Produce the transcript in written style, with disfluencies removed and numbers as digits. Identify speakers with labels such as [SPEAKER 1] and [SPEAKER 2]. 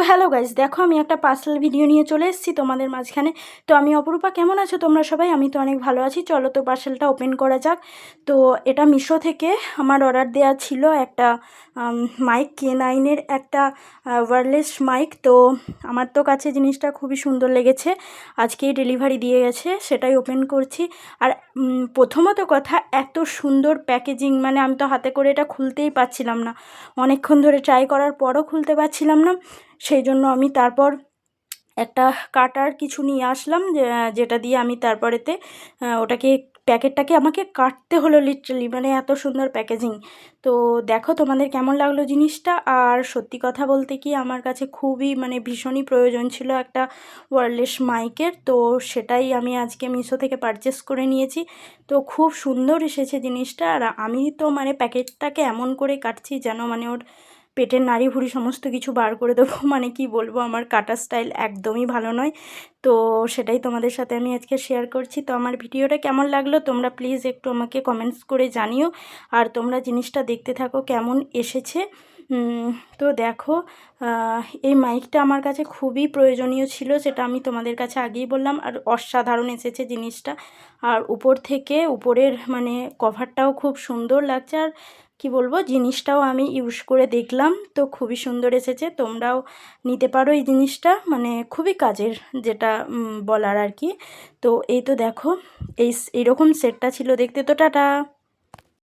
[SPEAKER 1] Hello guys, দেখো আমি একটা পার্সেল ভিডিও নিয়ে চলে এসেছি তোমাদের মাঝখানে। তো আমি অপরূপা, কেমন আছো তোমরা সবাই? আমি তো অনেক ভালো আছি। চলো তো পার্সেলটা ওপেন করা যাক। তো এটা মিশো থেকে আমার অর্ডার দেওয়া ছিল একটা মাইক, K9-এর একটা ওয়্যারলেস মাইক। তো আমার তো কাছে জিনিসটা খুবই সুন্দর লেগেছে, আজকেই ডেলিভারি দিয়ে গেছে, সেটাই ওপেন করছি। আর প্রথমত কথা, এত সুন্দর প্যাকেজিং, মানে আমি তো হাতে করে এটা খুলতেই পারছিলাম না, অনেকক্ষণ ধরে ট্রাই করার পরও খুলতে পারছিলাম না। সেই জন্য আমি তারপর একটা কাটার কিছু নিয়ে আসলাম, যেটা দিয়ে আমি তারপরেতে ওটাকে প্যাকেটটাকে আমাকে কাটতে হলো লিটারালি, মানে এত সুন্দর প্যাকেজিং। তো দেখো তোমাদের কেমন লাগলো জিনিসটা। আর সত্যি কথা বলতে কি, আমার কাছে খুবই মানে ভীষণই প্রয়োজন ছিল একটা ওয়্যারলেস মাইকের। তো সেটাই আমি আজকে মিশো থেকে পারচেস করে নিয়েছি। তো খুব সুন্দর এসেছে জিনিসটা। আর আমি তো মানে প্যাকেটটাকে এমন করে কাটছি যেন মানে ওর পেটের নাড়ি ভুড়ি সমস্ত কিছু বার করে দেবো। মানে কি বলবো, আমার কাটার স্টাইল একদমই ভালো নয়। তো সেটাই তোমাদের সাথে আমি আজকে শেয়ার করছি। তো আমার ভিডিওটা কেমন লাগলো তোমরা প্লিজ একটু আমাকে কমেন্টস করে জানিও। আর তোমরা জিনিসটা দেখতে থাকো কেমন এসেছে। তো দেখো, এই মাইকটা আমার কাছে খুবই প্রয়োজনীয় ছিল, সেটা আমি তোমাদের কাছে আগেই বললাম। আর অসাধারণ এসেছে জিনিসটা। আর উপর থেকে উপরের মানে কভারটাও খুব সুন্দর লাগছে। আর কি বলবো, জিনিসটাও আমি ইউজ করে দেখলাম, তো খুবই সুন্দর এসেছে। তোমরাও নিতে পারো এই জিনিসটা, মানে খুবই কাজের, যেটা বলার আর কি। তো এই তো দেখো, এইরকম সেটটা ছিল দেখতে। তো টাটা।